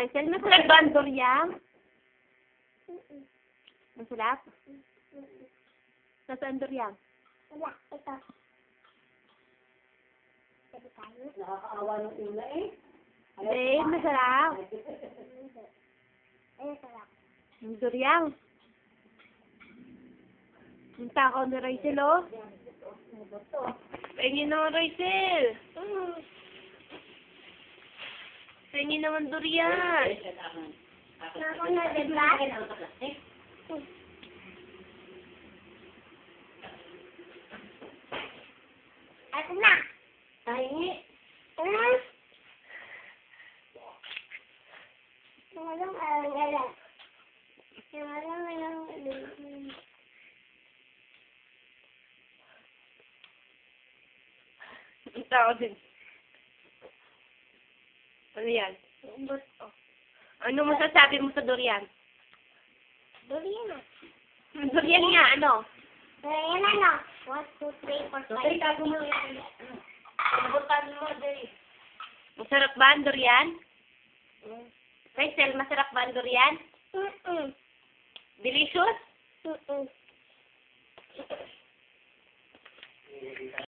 Rachel, masarap ba ang durian? Masarap? Nasaan durian? Wala, ito. Pwede tayo? Nakakaawa ng ula eh. Babe, masarap. Ayun, sarap. Ang durian. Ang takaw ni Rachel, oh. Pahingin naman, Rachel. Pahingin naman durian. Ako na, diba? Ako na. Tahingi. Walang alang-alang. Walang. Ang takaw din. Ano yan? Buto. Ano masasabi mo sa durian? Durian na. Durian nga, ano? Durian ano? 1, 2, 3, 4, 5. Ay, tago mo yung Nabutan mo, Day. Masarap ba ang durian? Rachel, masarap ba ang durian? Delicious?